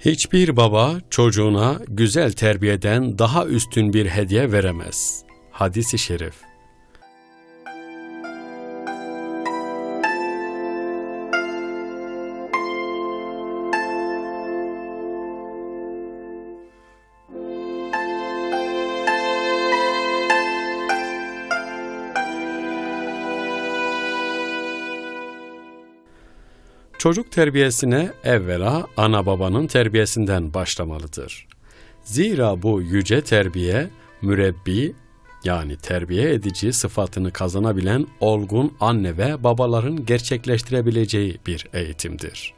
Hiçbir baba çocuğuna güzel terbiyeden daha üstün bir hediye veremez. Hadis-i şerif. Çocuk terbiyesine evvela ana babanın terbiyesinden başlamalıdır. Zira bu yüce terbiye, mürebbi yani terbiye edici sıfatını kazanabilen olgun anne ve babaların gerçekleştirebileceği bir eğitimdir.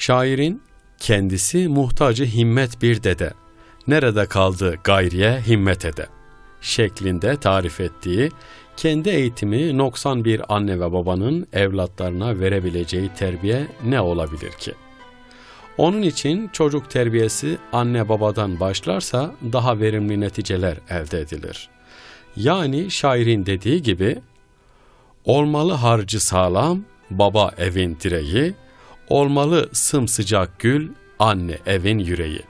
Şairin kendisi muhtacı himmet bir dede, nerede kaldı gayriye himmet ede şeklinde tarif ettiği kendi eğitimi noksan bir anne ve babanın evlatlarına verebileceği terbiye ne olabilir ki? Onun için çocuk terbiyesi anne babadan başlarsa daha verimli neticeler elde edilir. Yani şairin dediği gibi, olmalı harcı sağlam, baba evin direği, olmalı sımsıcak gül, anne evin yüreği.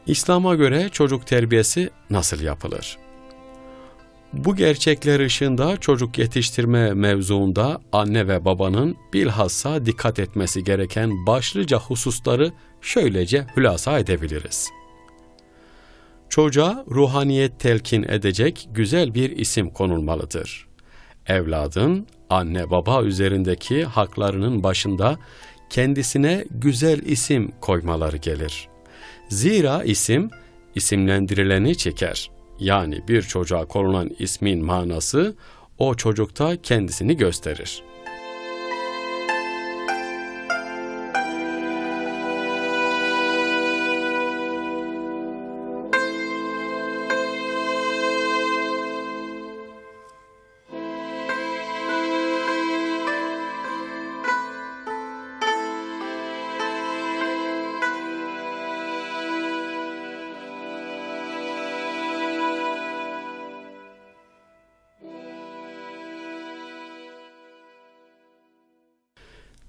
İslam'a göre çocuk terbiyesi nasıl yapılır? Bu gerçekler ışığında çocuk yetiştirme mevzuunda anne ve babanın bilhassa dikkat etmesi gereken başlıca hususları şöylece hülasa edebiliriz. Çocuğa ruhaniyet telkin edecek güzel bir isim konulmalıdır. Evladın anne baba üzerindeki haklarının başında kendisine güzel isim koymaları gelir. Zira isim, isimlendirileni çeker. Yani bir çocuğa konulan ismin manası, o çocukta kendisini gösterir.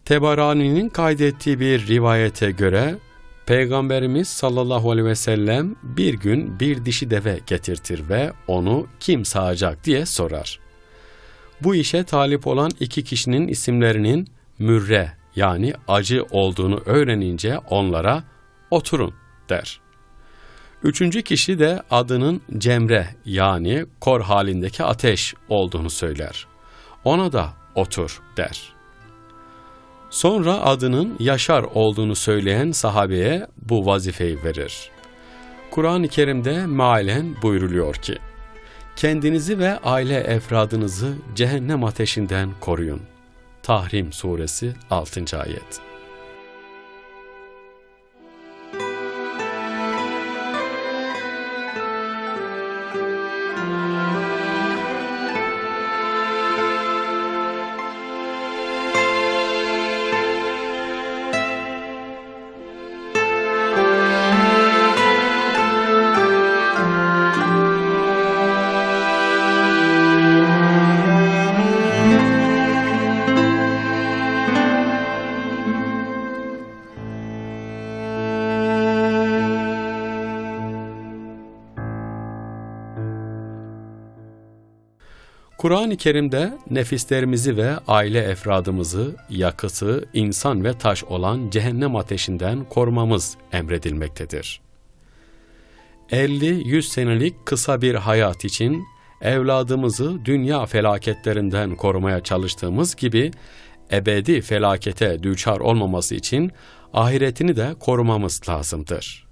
Tebarani'nin kaydettiği bir rivayete göre, Peygamberimiz sallallahu aleyhi ve sellem bir gün bir dişi deve getirtir ve onu kim sağacak diye sorar. Bu işe talip olan iki kişinin isimlerinin mürre yani acı olduğunu öğrenince onlara oturun der. Üçüncü kişi de adının cemre yani kor halindeki ateş olduğunu söyler. Ona da otur der. Sonra adının Yaşar olduğunu söyleyen sahabeye bu vazifeyi verir. Kur'an-ı Kerim'de mealen buyruluyor ki, kendinizi ve aile efradınızı cehennem ateşinden koruyun. Tahrim suresi 6. ayet. Kur'an-ı Kerim'de nefislerimizi ve aile efradımızı yakıtı, insan ve taş olan cehennem ateşinden korumamız emredilmektedir. 50-100 senelik kısa bir hayat için evladımızı dünya felaketlerinden korumaya çalıştığımız gibi ebedi felakete düçar olmaması için ahiretini de korumamız lazımdır.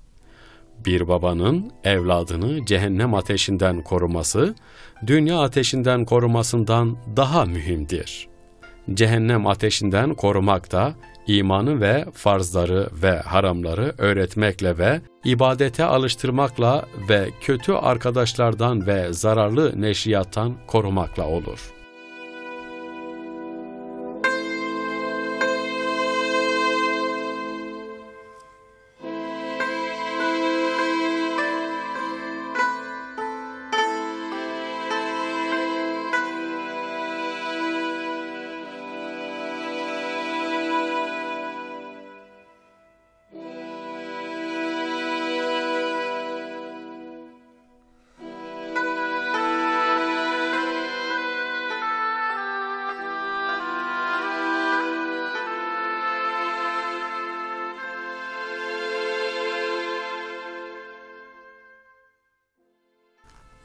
Bir babanın evladını cehennem ateşinden koruması, dünya ateşinden korumasından daha mühimdir. Cehennem ateşinden korumak da imanı ve farzları ve haramları öğretmekle ve ibadete alıştırmakla ve kötü arkadaşlardan ve zararlı neşriyattan korumakla olur.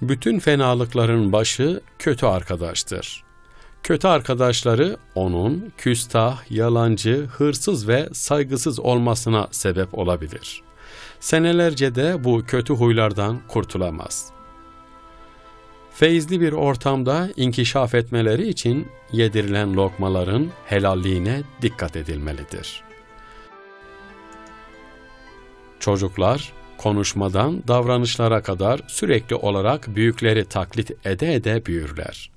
Bütün fenalıkların başı kötü arkadaştır. Kötü arkadaşları onun küstah, yalancı, hırsız ve saygısız olmasına sebep olabilir. Senelerce de bu kötü huylardan kurtulamaz. Feyizli bir ortamda inkişaf etmeleri için yedirilen lokmaların helalliğine dikkat edilmelidir. Çocuklar, konuşmadan davranışlara kadar sürekli olarak büyükleri taklit ede büyürler.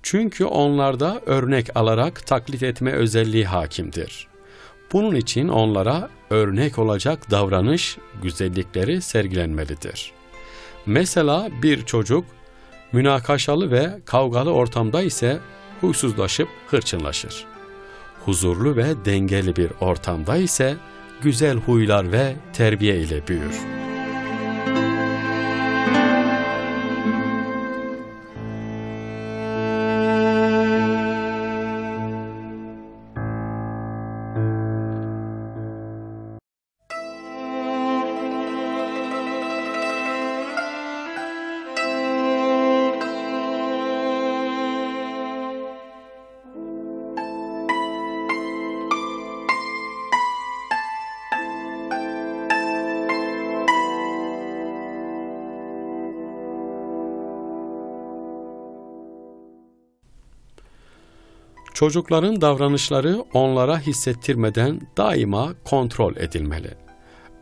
Çünkü onlarda örnek alarak taklit etme özelliği hakimdir. Bunun için onlara örnek olacak davranış, güzellikleri sergilenmelidir. Mesela bir çocuk münakaşalı ve kavgalı ortamda ise huysuzlaşıp hırçınlaşır. Huzurlu ve dengeli bir ortamda ise güzel huylar ve terbiye ile büyür. Çocukların davranışları onlara hissettirmeden daima kontrol edilmeli.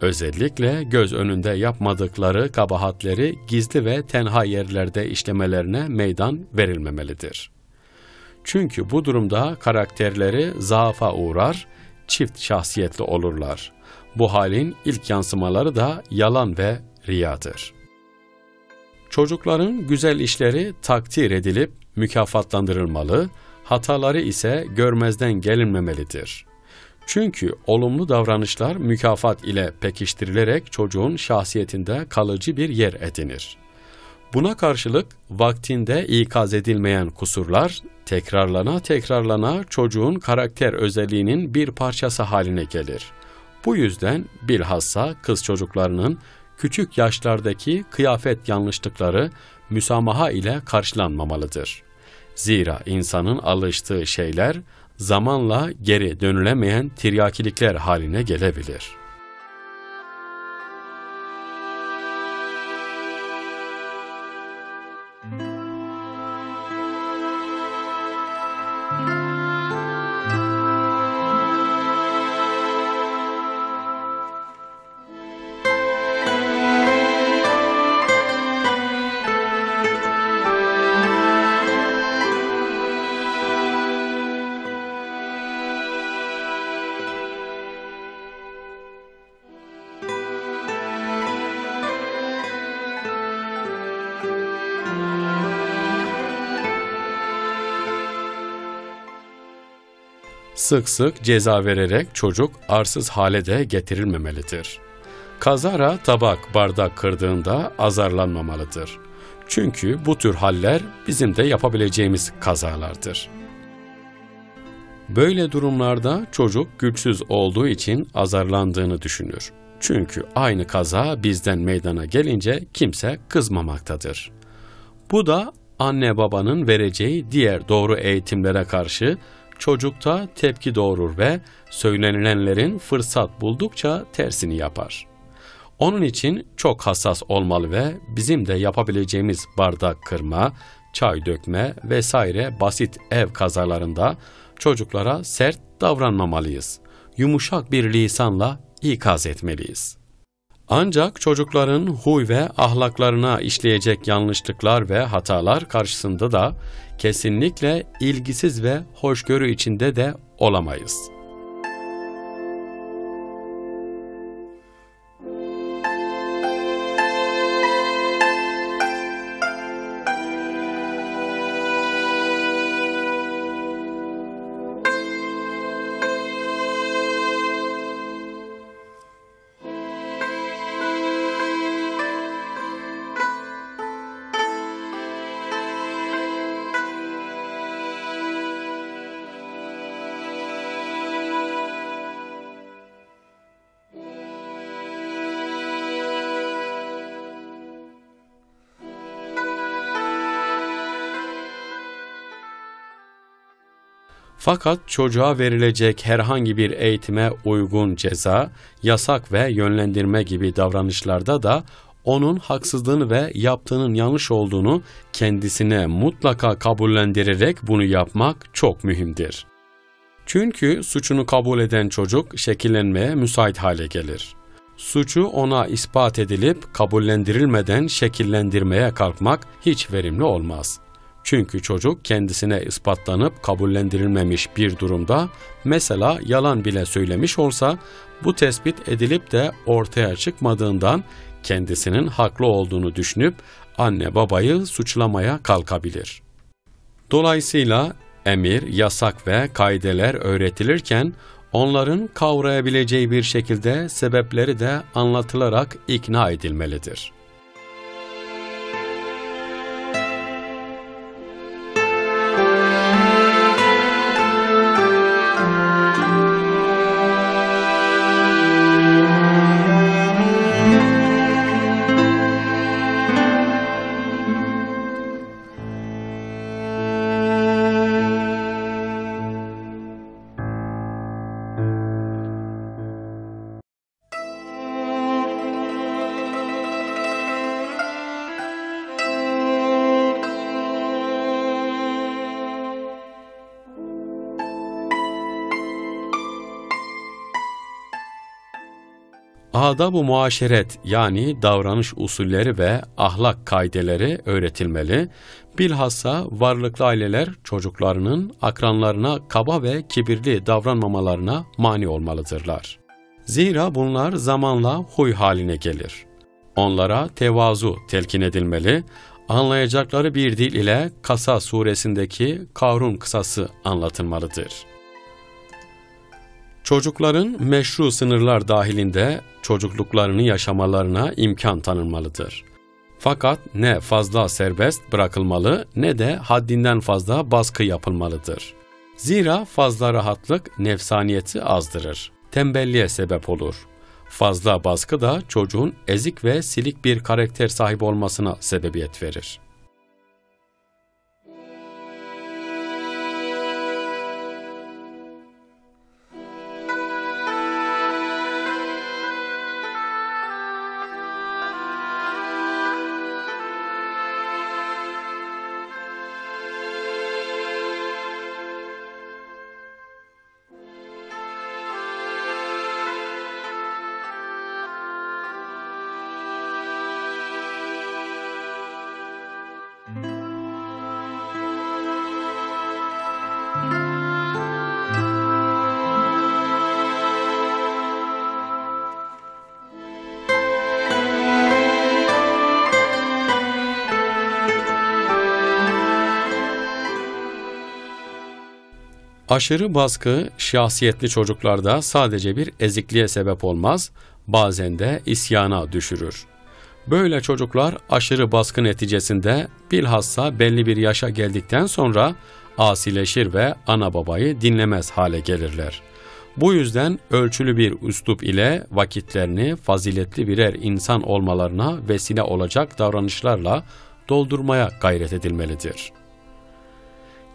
Özellikle göz önünde yapmadıkları kabahatleri gizli ve tenha yerlerde işlemelerine meydan verilmemelidir. Çünkü bu durumda karakterleri zaafa uğrar, çift şahsiyetli olurlar. Bu halin ilk yansımaları da yalan ve riyadır. Çocukların güzel işleri takdir edilip mükafatlandırılmalı, hataları ise görmezden gelinmemelidir. Çünkü olumlu davranışlar mükafat ile pekiştirilerek çocuğun şahsiyetinde kalıcı bir yer edinir. Buna karşılık vaktinde ikaz edilmeyen kusurlar tekrarlana çocuğun karakter özelliğinin bir parçası haline gelir. Bu yüzden bilhassa kız çocuklarının küçük yaşlardaki kıyafet yanlışlıkları müsamaha ile karşılanmamalıdır. Zira insanın alıştığı şeyler zamanla geri dönülemeyen tiryakilikler haline gelebilir. Sık sık ceza vererek çocuk arsız hale de getirilmemelidir. Kazara tabak, bardak kırdığında azarlanmamalıdır. Çünkü bu tür haller bizim de yapabileceğimiz kazalardır. Böyle durumlarda çocuk güçsüz olduğu için azarlandığını düşünür. Çünkü aynı kaza bizden meydana gelince kimse kızmamaktadır. Bu da anne babanın vereceği diğer doğru eğitimlere karşı çocukta tepki doğurur ve söylenilenlerin fırsat buldukça tersini yapar. Onun için çok hassas olmalı ve bizim de yapabileceğimiz bardak kırma, çay dökme vesaire basit ev kazalarında çocuklara sert davranmamalıyız. Yumuşak bir lisanla ikaz etmeliyiz. Ancak çocukların huy ve ahlaklarına işleyecek yanlışlıklar ve hatalar karşısında da kesinlikle ilgisiz ve hoşgörü içinde de olamayız. Fakat çocuğa verilecek herhangi bir eğitime uygun ceza, yasak ve yönlendirme gibi davranışlarda da onun haksızlığını ve yaptığının yanlış olduğunu kendisine mutlaka kabullendirerek bunu yapmak çok mühimdir. Çünkü suçunu kabul eden çocuk şekillenmeye müsait hale gelir. Suçu ona ispat edilip kabullendirilmeden şekillendirmeye kalkmak hiç verimli olmaz. Çünkü çocuk kendisine ispatlanıp kabullendirilmemiş bir durumda, mesela yalan bile söylemiş olsa, bu tespit edilip de ortaya çıkmadığından kendisinin haklı olduğunu düşünüp anne babayı suçlamaya kalkabilir. Dolayısıyla emir, yasak ve kaideler öğretilirken onların kavrayabileceği bir şekilde sebepleri de anlatılarak ikna edilmelidir. Adab-ı muaşeret yani davranış usulleri ve ahlak kaideleri öğretilmeli, bilhassa varlıklı aileler çocuklarının akranlarına kaba ve kibirli davranmamalarına mani olmalıdırlar. Zira bunlar zamanla huy haline gelir. Onlara tevazu telkin edilmeli, anlayacakları bir dil ile Kasas suresindeki Karun kıssası anlatılmalıdır. Çocukların meşru sınırlar dahilinde çocukluklarını yaşamalarına imkan tanınmalıdır. Fakat ne fazla serbest bırakılmalı ne de haddinden fazla baskı yapılmalıdır. Zira fazla rahatlık nefsaniyeti azdırır, tembelliğe sebep olur. Fazla baskı da çocuğun ezik ve silik bir karakter sahibi olmasına sebebiyet verir. Aşırı baskı şahsiyetli çocuklarda sadece bir ezikliğe sebep olmaz, bazen de isyana düşürür. Böyle çocuklar aşırı baskı neticesinde bilhassa belli bir yaşa geldikten sonra asileşir ve ana babayı dinlemez hale gelirler. Bu yüzden ölçülü bir üslup ile vakitlerini faziletli birer insan olmalarına vesile olacak davranışlarla doldurmaya gayret edilmelidir.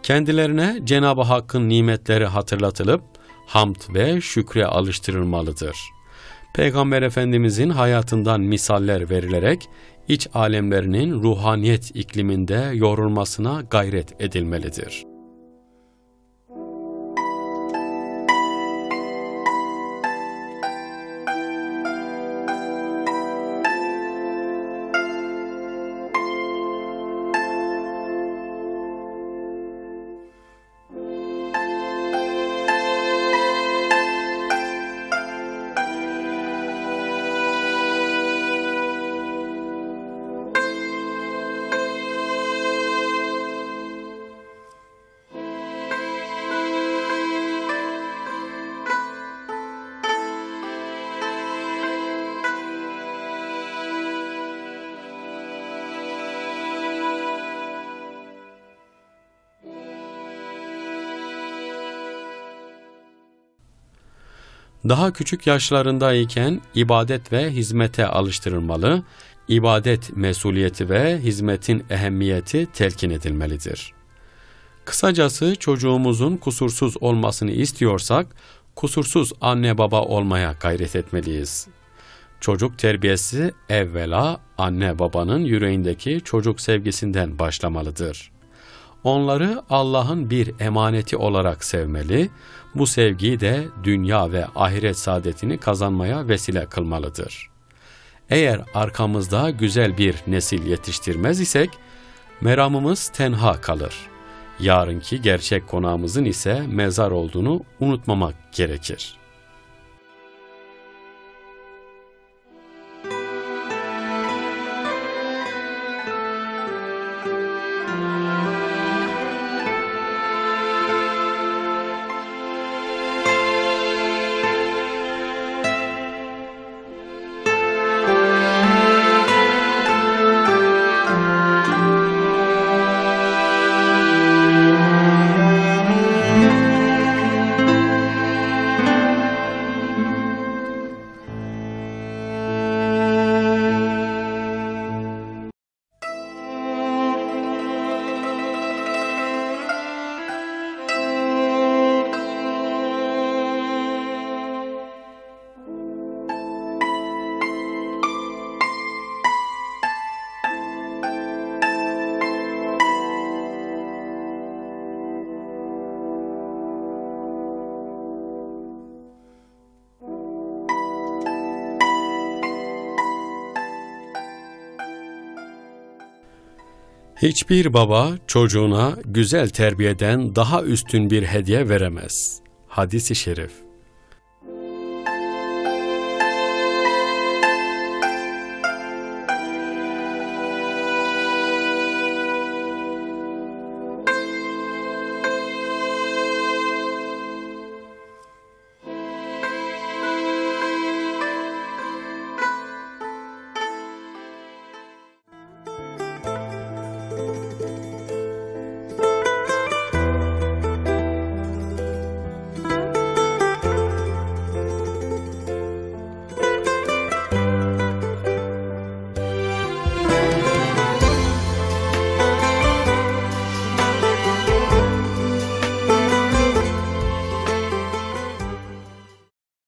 Kendilerine Cenab-ı Hakk'ın nimetleri hatırlatılıp hamd ve şükre alıştırılmalıdır. Peygamber Efendimizin hayatından misaller verilerek iç alemlerinin ruhaniyet ikliminde yoğrulmasına gayret edilmelidir. Daha küçük yaşlarındayken ibadet ve hizmete alıştırılmalı, ibadet mesuliyeti ve hizmetin ehemmiyeti telkin edilmelidir. Kısacası çocuğumuzun kusursuz olmasını istiyorsak, kusursuz anne baba olmaya gayret etmeliyiz. Çocuk terbiyesi evvela anne babanın yüreğindeki çocuk sevgisinden başlamalıdır. Onları Allah'ın bir emaneti olarak sevmeli, bu sevgiyi de dünya ve ahiret saadetini kazanmaya vesile kılmalıdır. Eğer arkamızda güzel bir nesil yetiştirmez isek, meramımız tenha kalır. Yarınki gerçek konağımızın ise mezar olduğunu unutmamak gerekir. Hiçbir baba çocuğuna güzel terbiyeden daha üstün bir hediye veremez. Hadis-i şerif.